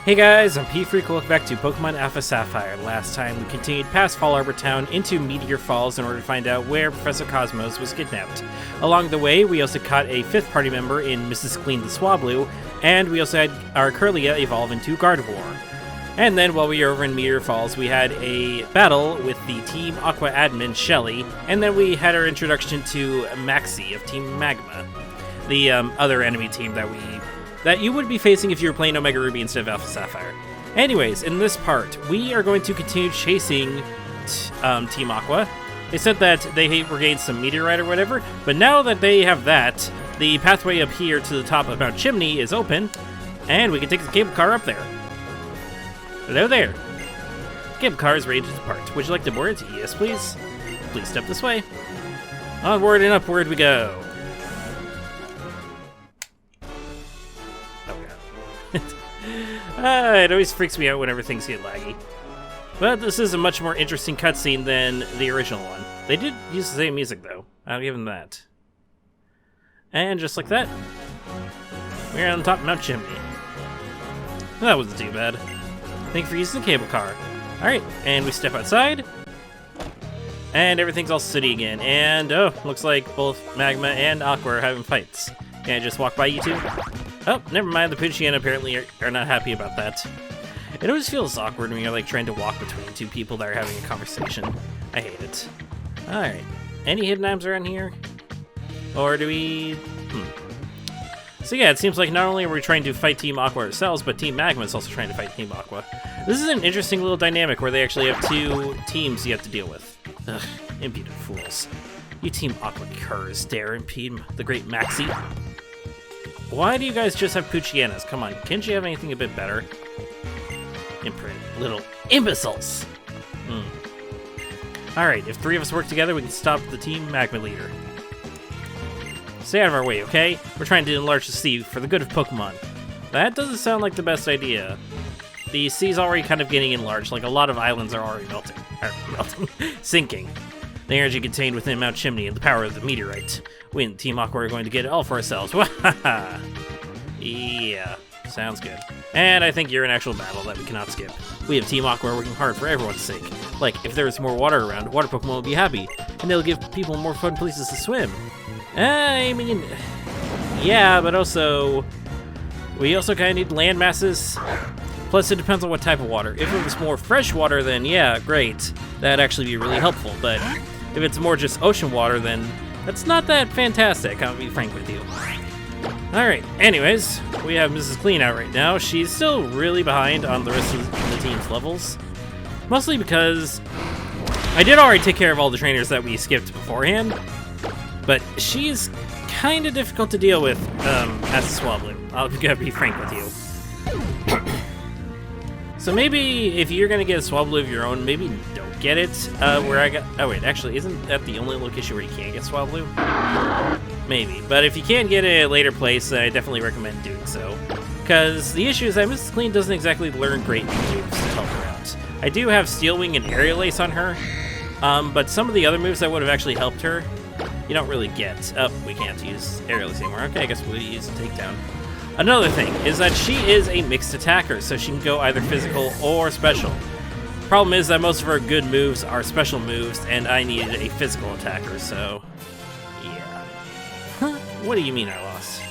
Hey guys, I'm P-Freak. Welcome back to Pokemon Alpha Sapphire. Last time we continued past Fall Arbor Town into Meteor Falls in order to find out where Professor Cosmos was kidnapped. Along the way, we also caught a fifth party member in Mrs. Clean the Swablu, and we also had our Curlia evolve into Gardevoir. And then while we were over in Meteor Falls, we had a battle with the Team Aqua admin, Shelly, and then we had our introduction to Maxie of Team Magma, the other enemy team that you would be facing if you were playing Omega Ruby instead of Alpha Sapphire. Anyways, in this part, we are going to continue chasing Team Aqua. They said that they regained some meteorite or whatever, but now that they have that, the pathway up here to the top of Mount Chimney is open, and we can take the cable car up there. Hello there. The cable car is ready to depart. Would you like to board it? Yes, please. Please step this way. Onward and upward we go. It always freaks me out whenever things get laggy. But this is a much more interesting cutscene than the original one. They did use the same music, though. I'll give them that. And just like that, we're on top of Mount Chimney. That wasn't too bad. Thank you for using the cable car. Alright, and we step outside. And everything's all city again. And, oh, looks like both Magma and Aqua are having fights. Can I just walk by you two? Oh, never mind. The Pidgeotto apparently are not happy about that. It always feels awkward when you're like trying to walk between two people that are having a conversation. I hate it. Alright. Any hidden items around here? Or do we... So yeah, it seems like not only are we trying to fight Team Aqua ourselves, but Team Magma is also trying to fight Team Aqua. This is an interesting little dynamic where they actually have two teams you have to deal with. Ugh, impudent fools. You Team Aqua curs dare impede the great Maxie. Why do you guys just have Poochyenas? Come on, can't you have anything a bit better? Imprint, little imbeciles! Alright, if three of us work together, we can stop the Team Magma leader. Stay out of our way, okay? We're trying to enlarge the sea for the good of Pokemon. That doesn't sound like the best idea. The sea's already kind of getting enlarged, like a lot of islands are already sinking. The energy contained within Mount Chimney and the power of the meteorite. We and Team Aqua are going to get it all for ourselves. Yeah, sounds good. And I think you're an actual battle that we cannot skip. We have Team Aqua working hard for everyone's sake. Like, if there was more water around, water Pokemon will be happy, and they'll give people more fun places to swim. I mean, yeah, but also, we also kind of need land masses. Plus, it depends on what type of water. If it was more fresh water, then yeah, great. That'd actually be really helpful, but if it's more just ocean water, then that's not that fantastic, I'll be frank with you. Alright, anyways, we have Mrs. Clean out right now. She's still really behind on the rest of the team's levels. Mostly because I did already take care of all the trainers that we skipped beforehand, but she's kind of difficult to deal with as a Swablu. I'll be frank with you. So maybe if you're gonna get a Swablu of your own, maybe don't get it where I got... Oh wait, actually, isn't that the only location where you can't get Swablu? Maybe, but if you can get it at a later place, I definitely recommend doing so. Because the issue is that Mrs. Clean doesn't exactly learn great moves to help her out. I do have Steel Wing and Aerial Ace on her, but some of the other moves that would have actually helped her, you don't really get. Oh, we can't use Aerial Ace anymore. Okay, I guess we'll use a Takedown. Another thing is that she is a mixed attacker, so she can go either physical or special. Problem is that most of her good moves are special moves, and I needed a physical attacker, so yeah. Huh? What do you mean I lost?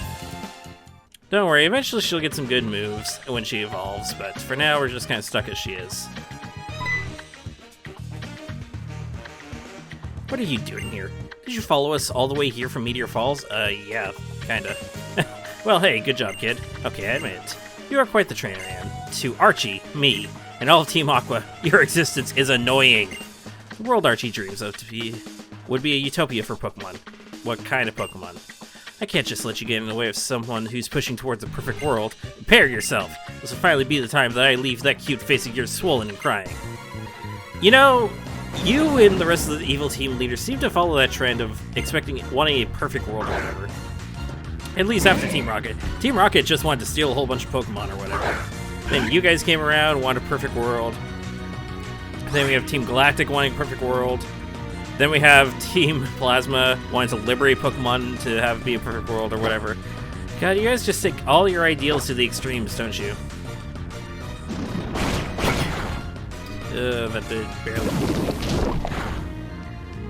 Don't worry, eventually she'll get some good moves when she evolves, but for now we're just kind of stuck as she is. What are you doing here? Did you follow us all the way here from Meteor Falls? Yeah, kinda. Well, hey, good job, kid. Okay, I admit it. You are quite the trainer, Anne. To Archie, me, and all of Team Aqua, your existence is annoying. The world Archie dreams of would be a utopia for Pokemon. What kind of Pokemon? I can't just let you get in the way of someone who's pushing towards a perfect world. Prepare yourself. This will finally be the time that I leave that cute face of yours swollen and crying. You know, you and the rest of the evil team leaders seem to follow that trend of wanting a perfect world or whatever. At least after Team Rocket. Team Rocket just wanted to steal a whole bunch of Pokemon or whatever. Then you guys came around, wanted a perfect world. Then we have Team Galactic wanting a perfect world. Then we have Team Plasma wanting to liberate Pokemon to be a perfect world or whatever. God, you guys just take all your ideals to the extremes, don't you? That did barely.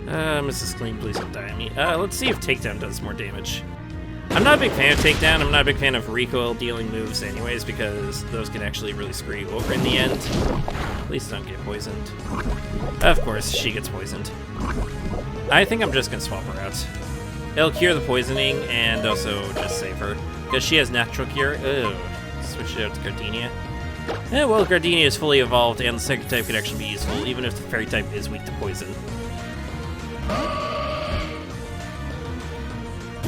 Mrs. Clean, please don't die on me. Let's see if Takedown does more damage. I'm not a big fan of Takedown. I'm not a big fan of recoil dealing moves anyways, because those can actually really screw you over in the end. Please don't get poisoned. Of course, she gets poisoned. I think I'm just gonna swap her out. It'll cure the poisoning and also just save her. Because she has natural cure. Ugh. Switch it out to Gardenia. Well, Gardenia is fully evolved and the second type could actually be useful, even if the fairy type is weak to poison.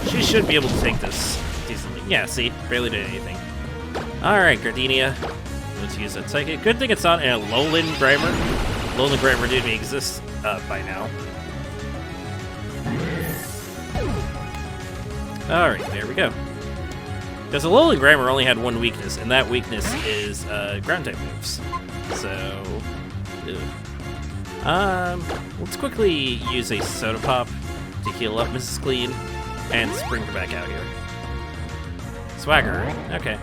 She should be able to take this decently. Yeah, see? Barely did anything. Alright, Gardenia. Let's use that psychic. Good thing it's not in a Lowland Grimer. Lowland Grimer didn't exist by now. Alright, there we go. Because the Lowland Grimer only had one weakness, and that weakness is ground type moves. So, ew. Let's quickly use a Soda Pop to heal up Mrs. Clean and bring her back out here. Swagger, okay.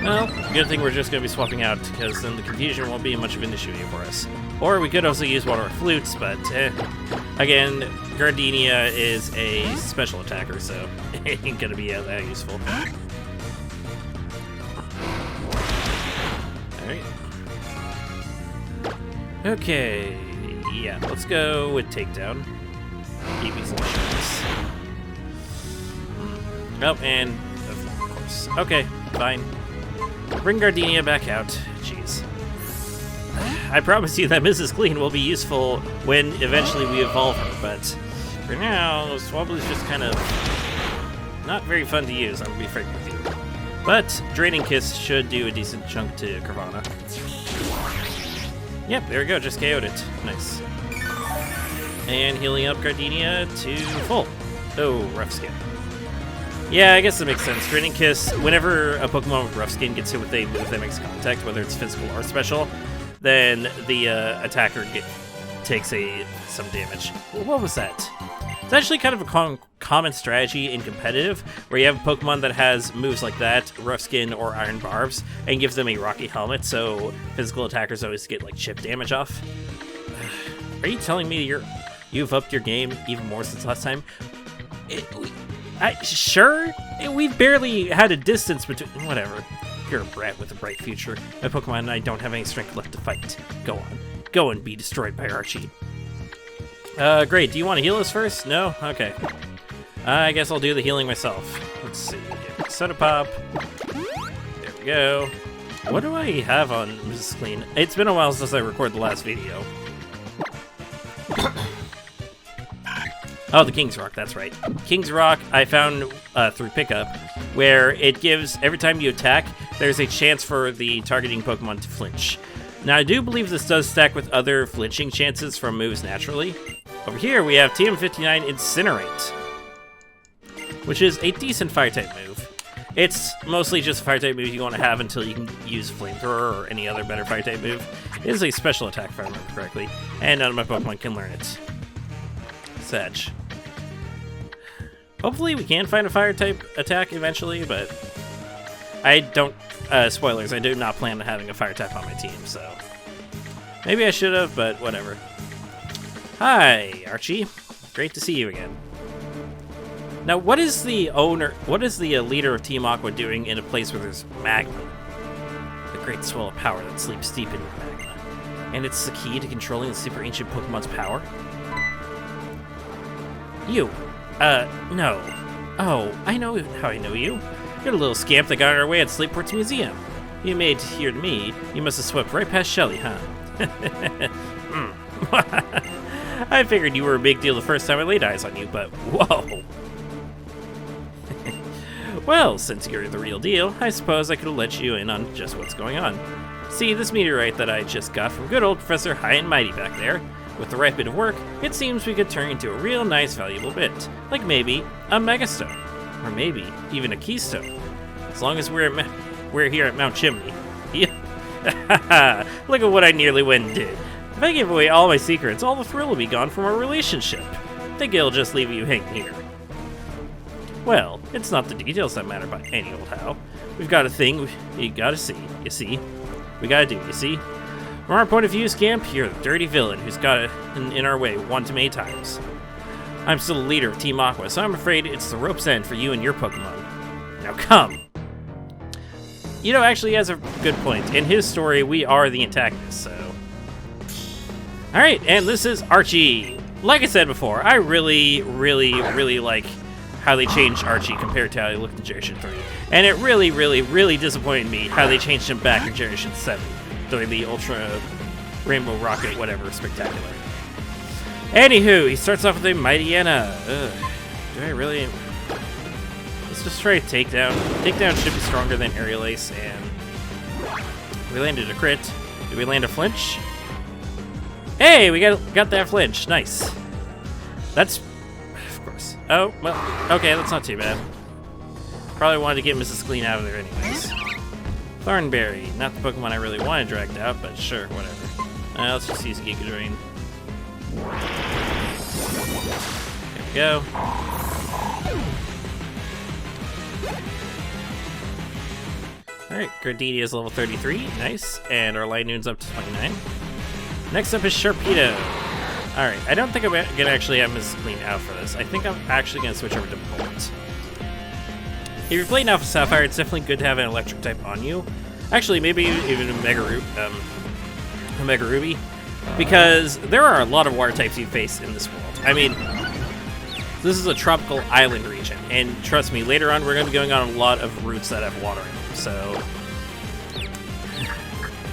Well, good thing we're just going to be swapping out, because then the confusion won't be much of an issue here for us. Or we could also use one of our flutes, but again, Gardenia is a special attacker, so it ain't going to be that useful. Alright. Okay, yeah, let's go with Takedown. Keep using insurance. Oh, and of course. Okay, fine. Bring Gardenia back out. Jeez. I promise you that Mrs. Clean will be useful when eventually we evolve her, but for now, Swabbly's just kind of not very fun to use, I'm gonna be frank with you. But Draining Kiss should do a decent chunk to Carvana. Yep, there we go, just KO'd it. Nice. And healing up Gardenia to full. Oh, Rough Skin. Yeah, I guess that makes sense. Draining Kiss, whenever a Pokemon with Rough Skin gets hit with a move that makes contact, whether it's physical or special, then the attacker takes some damage. Well, what was that? It's actually kind of a common strategy in competitive, where you have a Pokemon that has moves like that, Rough Skin or Iron Barbs, and gives them a Rocky Helmet, so physical attackers always get like chip damage off. Are you telling me you've upped your game even more since last time? Sure? We've barely had a distance between... Whatever. You're a brat with a bright future. My Pokemon and I don't have any strength left to fight. Go on. Go and be destroyed by Archie. Great. Do you want to heal us first? No? Okay. I guess I'll do the healing myself. Let's see. Soda Pop. There we go. What do I have on Mrs. Clean? It's been a while since I recorded the last video. Oh, the King's Rock, that's right. King's Rock I found through pickup, where it gives, every time you attack, there's a chance for the targeting Pokemon to flinch. Now, I do believe this does stack with other flinching chances from moves naturally. Over here, we have TM59 Incinerate, which is a decent Fire-type move. It's mostly just a Fire-type move you want to have until you can use Flamethrower or any other better Fire-type move. It is a special attack, if I remember correctly, and none of my Pokemon can learn it. Sedge. Hopefully we can find a Fire-type attack eventually, but I don't... spoilers, I do not plan on having a Fire-type on my team, so... Maybe I should have, but whatever. Hi, Archie. Great to see you again. Now, what is the leader of Team Aqua doing in a place where there's magma? The great swell of power that sleeps deep in magma. And it's the key to controlling the super ancient Pokemon's power? You. No. Oh, I know how I know you. You're the little scamp that got our way at Sleeport's museum. You made it here to me. You must have swept right past Shelly, huh? I figured you were a big deal the first time I laid eyes on you, but whoa. Well, since you're the real deal, I suppose I could let you in on just what's going on. See, this meteorite that I just got from good old Professor High and Mighty back there, with the right bit of work, it seems we could turn into a real nice valuable bit. Like maybe a Megastone. Or maybe even a Keystone. As long as we're here at Mount Chimney. Look at what I nearly went and did. If I give away all my secrets, all the thrill will be gone from our relationship. Think it'll just leave you hanging here. Well, it's not the details that matter by any old how. We've got a thing we gotta see, you see? We gotta do, you see? From our point of view, Scamp, you're the dirty villain who's got it in our way one too many times. I'm still the leader of Team Aqua, so I'm afraid it's the rope's end for you and your Pokemon. Now come! You know, actually, he has a good point. In his story, we are the antagonists, so... Alright, and this is Archie. Like I said before, I really like how they changed Archie compared to how he looked in Generation 3. And it really disappointed me how they changed him back in Generation 7 during the Ultra Rainbow Rocket whatever spectacular. Anywho, he starts off with a Mighty Anna. Do I really... Let's just try a Takedown. Takedown should be stronger than Aerial Ace, and... We landed a crit. Did we land a flinch? Hey, we got that flinch. Nice. That's... Of course. Oh, well, okay, that's not too bad. Probably wanted to get Mrs. Clean out of there anyways. Thornberry. Not the Pokemon I really wanted dragged out, but sure, whatever. Let's just use Giga Drain. There we go. Alright, Gardenia is level 33. Nice. And our Lightnoon's up to 29. Next up is Sharpedo. Alright, I don't think I'm going to actually have Mrs. Clean out for this. I think I'm actually going to switch over to Bolt. If you're playing Alpha Sapphire, it's definitely good to have an electric type on you. Actually, maybe even a Mega Ruby. Because there are a lot of water types you face in this world. I mean, this is a tropical island region. And trust me, later on we're going to be going on a lot of routes that have water in them. So,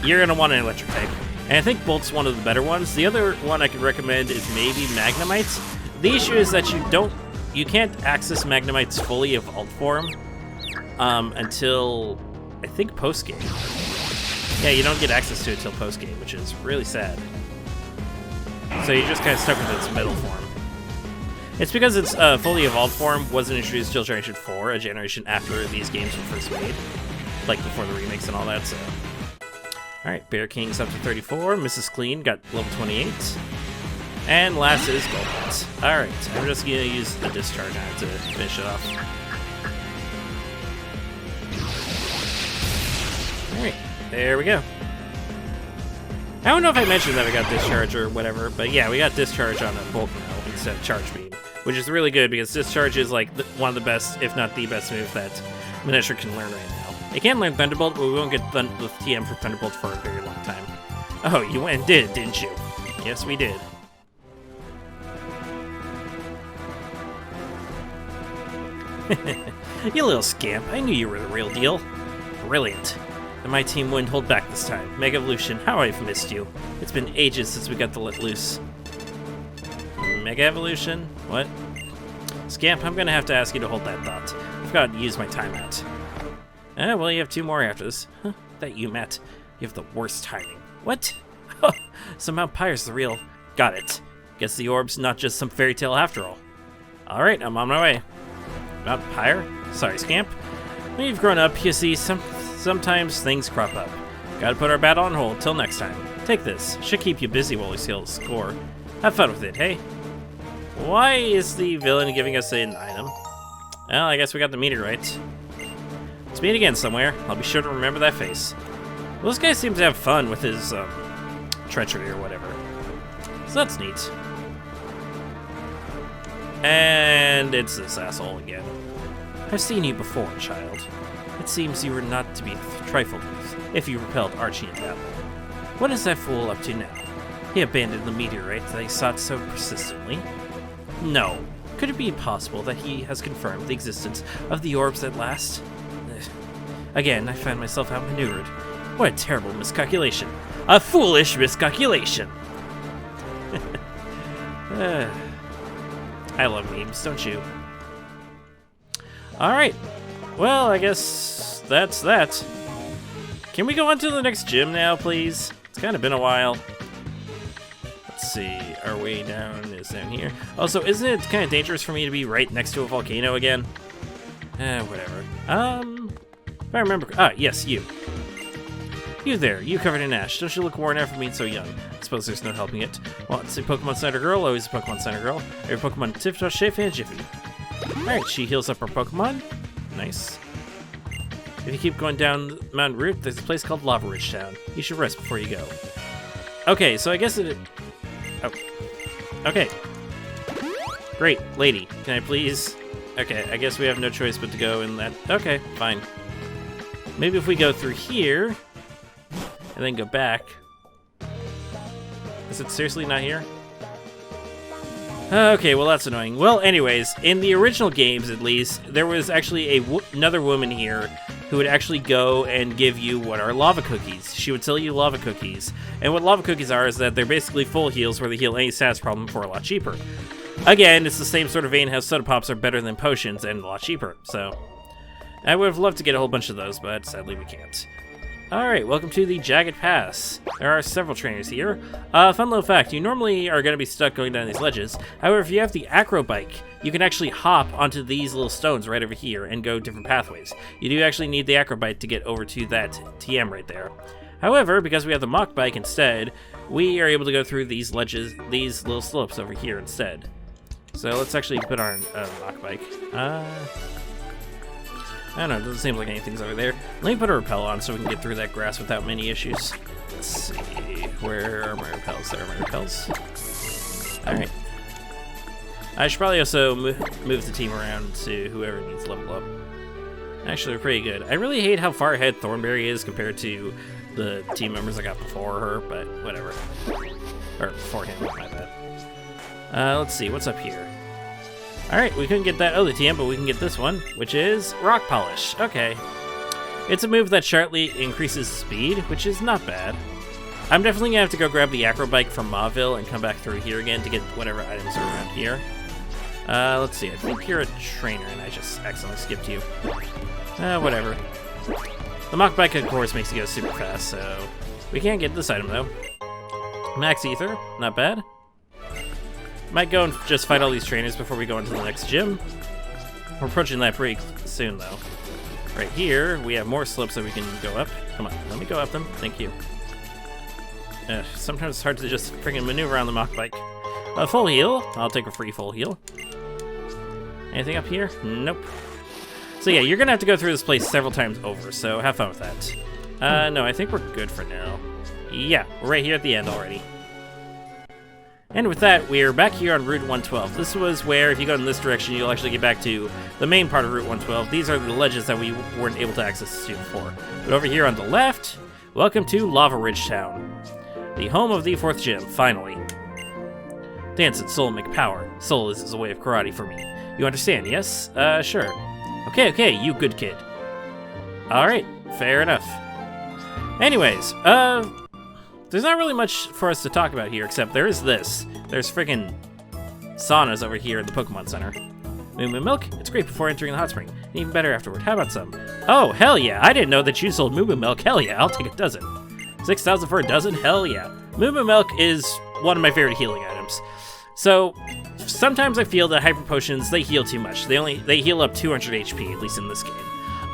you're going to want an electric type. And I think Bolt's one of the better ones. The other one I could recommend is maybe Magnemite. The issue is that you can't access Magnemite's fully evolved form until, I think, post-game. Yeah, you don't get access to it until post-game, which is really sad. So you're just kind of stuck with its middle form. It's because its fully evolved form wasn't introduced till Generation 4, a generation after these games were first made. Like before the remakes and all that, so... Alright, Bear King's up to 34, Mrs. Clean got level 28. And last is Golbat. Alright, I'm just gonna use the Discharge now to finish it off. Alright, there we go. I don't know if I mentioned that we got Discharge or whatever, but yeah, we got Discharge on a Bulk now instead of Charge Beam, which is really good because Discharge is like one of the best, if not the best move that Miniature can learn right now. It can learn Thunderbolt, but we won't get the TM for Thunderbolt for a very long time. Oh, you went and did it, didn't you? Yes, we did. You little scamp, I knew you were the real deal. Brilliant. And my team wouldn't hold back this time. Mega Evolution, how I've missed you. It's been ages since we got to let loose. Mega Evolution? What? Scamp, I'm gonna have to ask you to hold that thought. I've got to use my timeout. Well, you have 2 more after this. Huh, that you, Matt. You have the worst timing. What? So Mount Pyre's the real... Got it. Guess the orb's not just some fairy tale after all. Alright, I'm on my way. Mount Pyre? Sorry, Scamp. When you've grown up, you see, sometimes things crop up. Gotta put our battle on hold till next time. Take this. Should keep you busy while we seal the score. Have fun with it, hey? Why is the villain giving us an item? Well, I guess we got the meteorite. Let's meet again somewhere. I'll be sure to remember that face. Well, this guy seems to have fun with his, treachery or whatever. So that's neat. And it's this asshole again. I've seen you before, child. It seems you were not to be trifled with if you repelled Archie in battle. What is that fool up to now? He abandoned the meteorite that he sought so persistently? No. Could it be possible that he has confirmed the existence of the orbs at last? Again, I find myself outmaneuvered. What a terrible miscalculation. A foolish miscalculation! I love memes, don't you? Alright. Well, I guess that's that. Can we go on to the next gym now, please? It's kind of been a while. Let's see. Our way down is down here. Also, isn't it kind of dangerous for me to be right next to a volcano again? Whatever. If I remember... yes, you. You there, you covered in ash. Don't you look worn out from being so young? I suppose there's no helping it. Well, it's a Pokemon Center girl, always a Pokemon Center girl. Every Pokemon Tiftosh, Shafe, and Jiffy. Alright, she heals up her Pokemon. Nice. If you keep going down Mountain Route, there's a place called Lavaridge Town. You should rest before you go. Okay, so I guess it... Oh. Okay. Great, lady. Can I please... Okay, I guess we have no choice but to go in that... Okay, fine. Maybe if we go through here... And then go back... Is it seriously not here? Okay, well that's annoying. Well, anyways, in the original games at least, there was actually another woman here who would actually go and give you what are lava cookies. She would sell you lava cookies. And what lava cookies are is that they're basically full heals where they heal any status problem for a lot cheaper. Again, it's the same sort of vein how soda pops are better than potions and a lot cheaper. So, I would have loved to get a whole bunch of those, but sadly we can't. Alright, welcome to the Jagged Pass. There are several trainers here. Fun little fact, you normally are going to be stuck going down these ledges. However, if you have the Acro Bike, you can actually hop onto these little stones right over here and go different pathways. You do actually need the Acro Bike to get over to that TM right there. However, because we have the Mach Bike instead, we are able to go through these ledges, these little slopes over here instead. So let's actually put our Mach Bike. I don't know, it doesn't seem like anything's over there. Let me put a rappel on so we can get through that grass without many issues. Let's see, where are my rappels? There are my rappels. Alright. I should probably also move the team around to whoever needs level up. Actually, they're pretty good. I really hate how far ahead Thornberry is compared to the team members I got before her, but whatever. Or before him, my bad. Let's see, what's up here? Alright, we couldn't get that other TM, but we can get this one, which is Rock Polish. Okay. It's a move that sharply increases speed, which is not bad. I'm definitely going to have to go grab the Acro Bike from Mauville and come back through here again to get whatever items are around here. Let's see, I think you're a trainer and I just accidentally skipped you. Whatever. The Mach Bike, of course, makes you go super fast, so... We can't get this item, though. Max Ether, not bad. Might go and just fight all these trainers before we go into the next gym. We're approaching that pretty soon, though. Right here, we have more slopes that we can go up. Come on, let me go up them. Thank you. Sometimes it's hard to just freaking maneuver on the Mach Bike. Full heal. I'll take a free full heal. Anything up here? Nope. So yeah, you're gonna have to go through this place several times over, so have fun with that. No, I think we're good for now. Yeah, we're right here at the end already. And with that, we're back here on Route 112. This was where, if you go in this direction, you'll actually get back to the main part of Route 112. These are the ledges that we weren't able to access to before. But over here on the left, welcome to Lavaridge Town. The home of the 4th gym, finally. Dance and soul make power. Soul is a way of karate for me. You understand, yes? Sure. Okay, you good kid. Alright, fair enough. Anyways, there's not really much for us to talk about here, except there is this. There's friggin' saunas over here at the Pokemon Center. Moo Milk? It's great before entering the hot spring, and even better afterward. How about some? Oh, hell yeah! I didn't know that you sold Moo Milk. Hell yeah, I'll take a dozen. 6,000 for a dozen? Hell yeah. Moo Milk is one of my favorite healing items. So, sometimes I feel that Hyper Potions, they heal too much. They heal up 200 HP, at least in this game.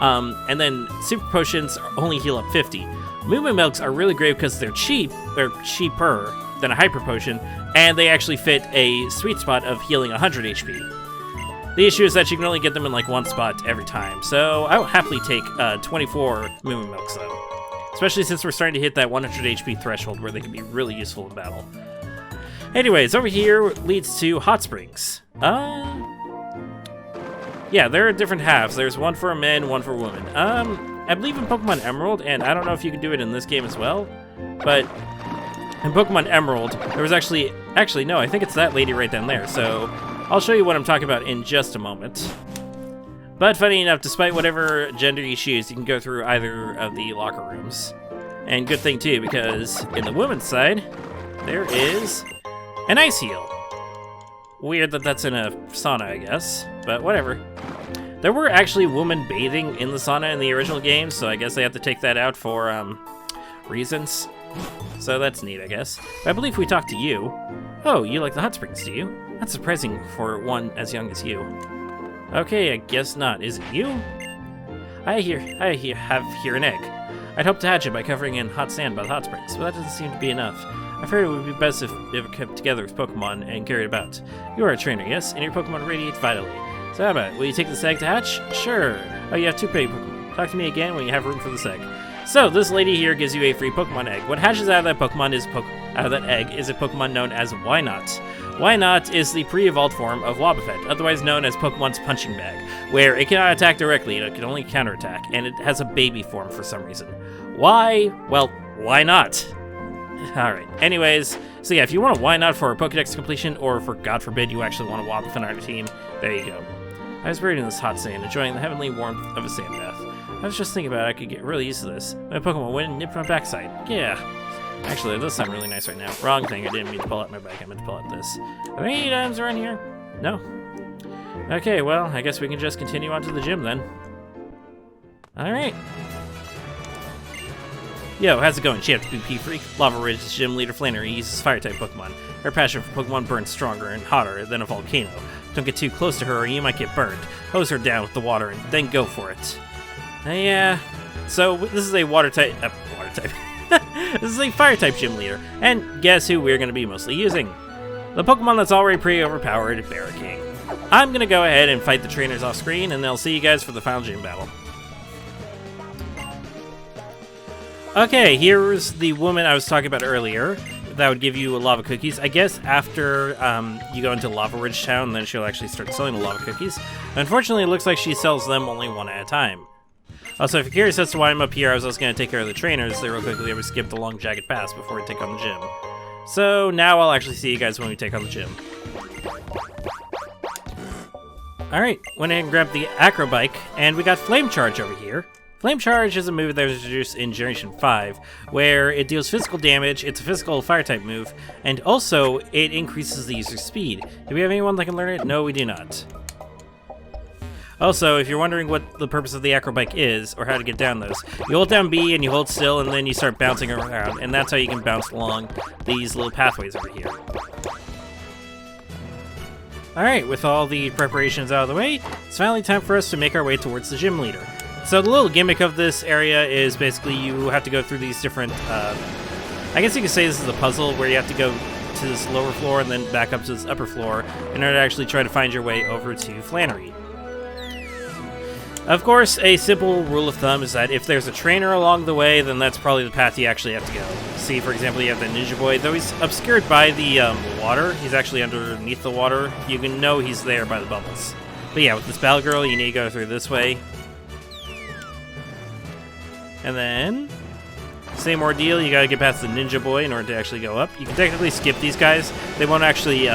And then Super Potions only heal up 50. Moo Milks are really great because they're cheap, or cheaper than a Hyper Potion, and they actually fit a sweet spot of healing 100 HP. The issue is that you can only get them in like one spot every time, so I will happily take 24 Moo Milks though. Especially since we're starting to hit that 100 HP threshold where they can be really useful in battle. Anyways, over here leads to Hot Springs. Yeah, there are different halves. There's one for men, one for women. I believe in Pokemon Emerald, and I don't know if you can do it in this game as well, but in Pokemon Emerald, there was actually no, I think it's that lady right down there, so I'll show you what I'm talking about in just a moment. But funny enough, despite whatever gender you choose, you can go through either of the locker rooms. And good thing too, because in the women's side, there is an ice heal. Weird that that's in a sauna, I guess, but whatever. There were actually women bathing in the sauna in the original game, so I guess they have to take that out for, reasons. So that's neat, I guess. But I believe we talked to you. Oh, you like the hot springs, do you? That's surprising for one as young as you. Okay, I guess not. Is it you? I have here an egg. I'd hope to hatch it by covering it in hot sand by the hot springs, but that doesn't seem to be enough. I feared it would be best if it kept together with Pokemon and carried about. You are a trainer, yes, and your Pokemon radiate vitally. So how about it? Will you take this egg to hatch? Sure. Oh, you have 2 pretty Pokemon. Talk to me again when you have room for this egg. So, this lady here gives you a free Pokemon egg. What hatches out of that Pokemon out of that egg is a Pokemon known as Wynot. Wynot is the pre-evolved form of Wobbuffet, otherwise known as Pokemon's punching bag, where it cannot attack directly, it can only counterattack, and it has a baby form for some reason. Why? Well, why not? Alright, anyways, so yeah, if you want a Wynot for a Pokedex completion, or for God forbid you actually want a Wobbuffet on your team, there you go. I was buried in this hot sand, enjoying the heavenly warmth of a sand bath. I was just thinking about it, I could get really used to this. My Pokemon went and nipped my backside. Yeah. Actually, it does sound really nice right now. Wrong thing, I didn't mean to pull out my bike, I meant to pull out this. Are there any items around here? No. Okay, well, I guess we can just continue on to the gym then. Alright. Yo, how's it going? GFWP Freak, Lavaridge, gym leader Flannery uses fire-type Pokemon. Her passion for Pokemon burns stronger and hotter than a volcano. Don't get too close to her or you might get burned. Hose her down with the water and then go for it. Yeah. So, this is a water-type... This is a fire-type gym leader. And guess who we're going to be mostly using? The Pokemon that's already pretty overpowered, Barraking. I'm going to go ahead and fight the trainers off-screen, and I'll see you guys for the final gym battle. Okay, here's the woman I was talking about earlier. That would give you lava cookies. I guess after you go into Lavaridge Town, then she'll actually start selling the lava cookies. Unfortunately, it looks like she sells them only one at a time. Also, if you're curious as to why I'm up here, I was also going to take care of the trainers. They real quickly we skipped the long jagged pass before we take on the gym. So now I'll actually see you guys when we take on the gym. Alright, went in and grabbed the Acro Bike, and we got Flame Charge over here. Flame Charge is a move that was introduced in Generation 5, where it deals physical damage, it's a physical fire-type move, and also it increases the user's speed. Do we have anyone that can learn it? No, we do not. Also, if you're wondering what the purpose of the Acro Bike is, or how to get down those, you hold down B and you hold still, and then you start bouncing around, and that's how you can bounce along these little pathways over here. Alright, with all the preparations out of the way, it's finally time for us to make our way towards the gym leader. So the little gimmick of this area is basically you have to go through these different, I guess you could say this is a puzzle where you have to go to this lower floor and then back up to this upper floor in order to actually try to find your way over to Flannery. Of course, a simple rule of thumb is that if there's a trainer along the way, then that's probably the path you actually have to go. See, for example, you have the Ninja Boy. Though he's obscured by the water, he's actually underneath the water, you can know he's there by the bubbles. But yeah, with this Battle Girl, you need to go through this way. And then, same ordeal, you gotta get past the Ninja Boy in order to actually go up. You can technically skip these guys. They won't actually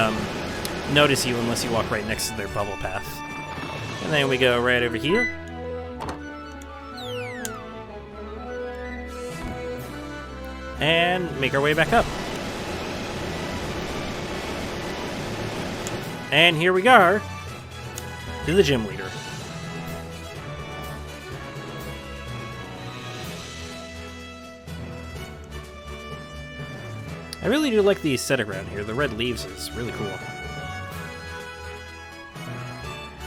notice you unless you walk right next to their bubble path. And then we go right over here. And make our way back up. And here we are to the gym leader. I really do like the aesthetic around here. The red leaves is really cool.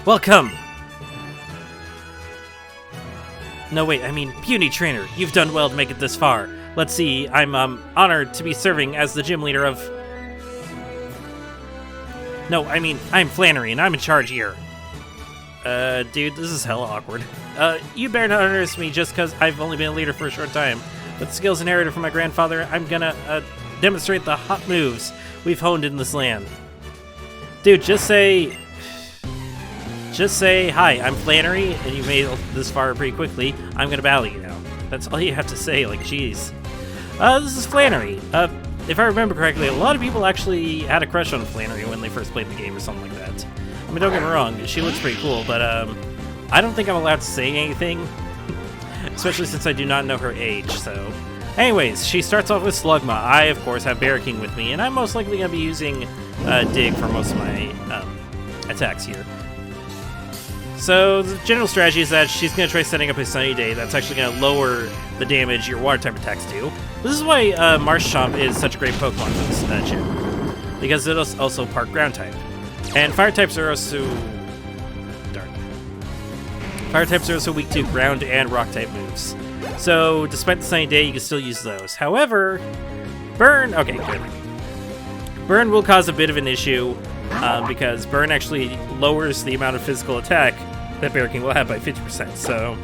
Welcome! No, wait, I mean, puny trainer, you've done well to make it this far. Let's see, I'm honored to be serving as the gym leader of... No, I mean, I'm Flannery, and I'm in charge here. Dude, this is hella awkward. You better not underestimate me just because I've only been a leader for a short time. With skills inherited from my grandfather, I'm gonna, demonstrate the hot moves we've honed in this land. Dude, just say, hi, I'm Flannery, and you made it this far pretty quickly. I'm gonna battle you now. That's all you have to say, like, jeez. This is Flannery. If I remember correctly, a lot of people actually had a crush on Flannery when they first played the game or something like that. I mean, don't get me wrong, she looks pretty cool, but, I don't think I'm allowed to say anything, especially since I do not know her age, so... Anyways, she starts off with Slugma. I, of course, have Barraking with me, and I'm most likely going to be using Dig for most of my attacks here. So the general strategy is that she's going to try setting up a Sunny Day. That's actually going to lower the damage your water type attacks do. This is why Marshtomp is such a great Pokemon for this gym, because it is also part ground type. And fire types are also... Darn. Fire types are also weak to ground and rock type moves. So, despite the Sunny Day, you can still use those. However, Burn... Okay, good. Burn will cause a bit of an issue because Burn actually lowers the amount of physical attack that Bear King will have by 50%. So,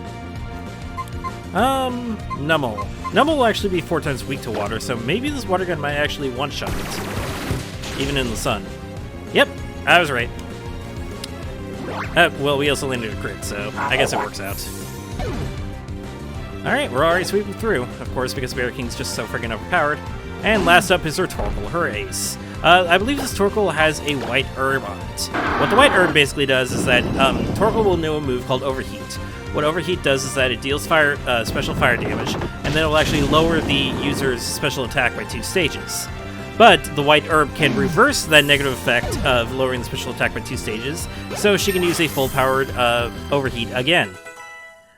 Nummel. Nummel will actually be 4 times weak to water, so maybe this water gun might actually one-shot it, even in the sun. Yep, I was right. Well, we also landed a crit, so I guess it works out. Alright, we're already sweeping through, of course, because Bear King's just so freaking overpowered. And last up is her Torkoal, her ace. I believe this Torkoal has a white herb on it. What the white herb basically does is that Torkoal will know a move called Overheat. What Overheat does is that it deals special fire damage, and then it will actually lower the user's special attack by 2 stages. But the white herb can reverse that negative effect of lowering the special attack by 2 stages, so she can use a full-powered Overheat again.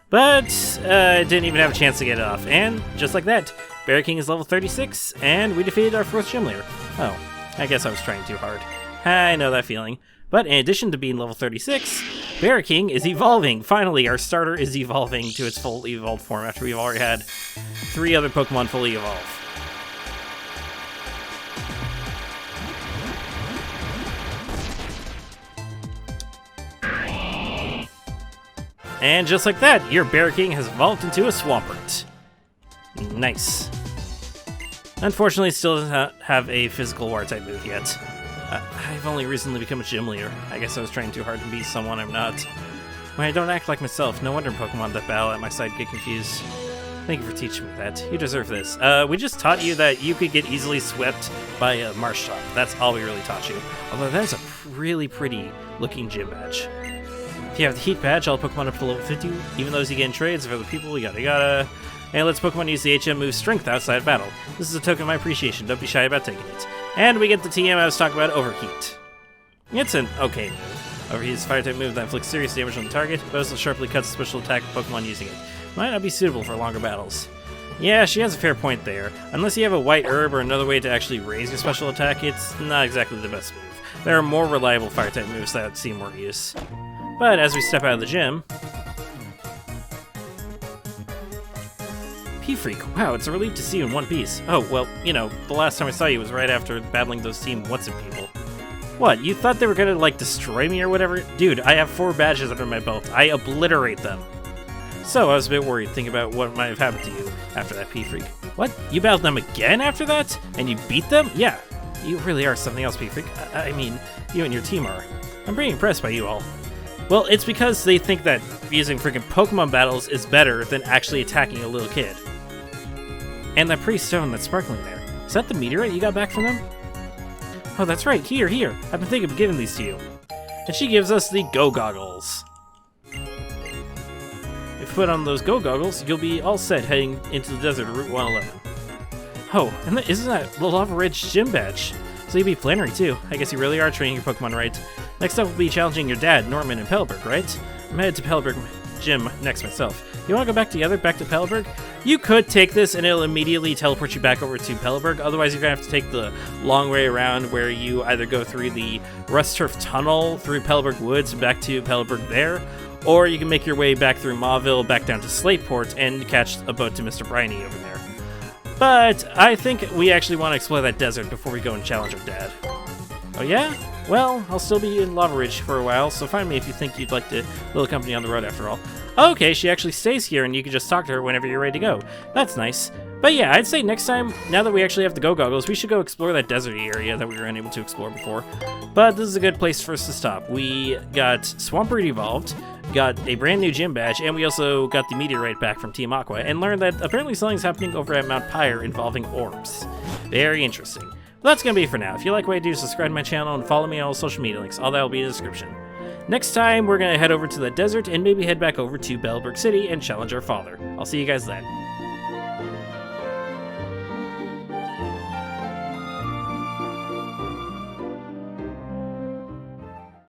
But it didn't even have a chance to get it off, and just like that, Bear King is level 36, and we defeated our 4th gym leader. Oh, I guess I was trying too hard. I know that feeling. But in addition to being level 36, Bear King is evolving. Finally, our starter is evolving to its full evolved form after we've already had 3 other Pokemon fully evolve. And just like that, your Bear King has evolved into a Swampert. Nice. Unfortunately, it still does not have a physical War-type move yet. I've only recently become a gym leader. I guess I was trying too hard to be someone I'm not. When I don't act like myself, no wonder Pokemon that battle at my side get confused. Thank you for teaching me that. You deserve this. We just taught you that you could get easily swept by a Marsh Top. That's all we really taught you. Although that is a really pretty looking gym badge. If you have the Heat badge, all Pokemon up to level 50, even those you get in trades of other people, yada yada. And it lets Pokemon use the HM move Strength outside battle. This is a token of my appreciation. Don't be shy about taking it. And we get the TM I was talking about, Overheat. It's an okay move. Overheat is a fire-type move that inflicts serious damage on the target, but also sharply cuts the special attack of Pokemon using it. Might not be suitable for longer battles. Yeah, she has a fair point there. Unless you have a white herb or another way to actually raise your special attack, it's not exactly the best move. There are more reliable fire-type moves that see more use. But as we step out of the gym... P-Freak, wow, it's a relief to see you in one piece. Oh, well, you know, the last time I saw you was right after battling those Team What's-It people. What, you thought they were gonna, like, destroy me or whatever? Dude, I have 4 badges under my belt. I obliterate them. So, I was a bit worried thinking about what might have happened to you after that P-Freak. What? You battled them again after that? And you beat them? Yeah. You really are something else, P-Freak. I mean, you and your team are. I'm pretty impressed by you all. Well, it's because they think that using freaking Pokemon battles is better than actually attacking a little kid. And that pretty stone that's sparkling there. Is that the meteorite you got back from them? Oh, that's right. Here. I've been thinking of giving these to you. And she gives us the Go Goggles. If you put on those Go Goggles, you'll be all set heading into the desert of Route 111. Oh, and isn't that the Lavaridge gym badge? So you'd be Flannery too. I guess you really are training your Pokemon right. Next up will be challenging your dad, Norman, in Pelberg, right? I'm headed to Pelberg Gym next myself. You want to go back together, back to Pelberg? You could take this and it'll immediately teleport you back over to Pelberg. Otherwise, you're going to have to take the long way around where you either go through the Rust Turf Tunnel through Pelberg Woods and back to Pelberg there, or you can make your way back through Mauville, back down to Slateport, and catch a boat to Mr. Briney over there. But I think we actually want to explore that desert before we go and challenge our dad. Oh yeah? Well, I'll still be in Lavaridge for a while, so find me if you think you'd like to little company on the road after all. Okay, she actually stays here and you can just talk to her whenever you're ready to go. That's nice. But yeah, I'd say next time, now that we actually have the Go Goggles, we should go explore that deserty area that we were unable to explore before. But this is a good place for us to stop. We got Swampert evolved, got a brand new gym badge, and we also got the meteorite back from Team Aqua, and learned that apparently something's happening over at Mount Pyre involving orbs. Very interesting. Well, that's going to be it for now. If you like what I do, subscribe to my channel and follow me on all social media links. All that will be in the description. Next time, we're going to head over to the desert and maybe head back over to Bellberg City and challenge our father. I'll see you guys then.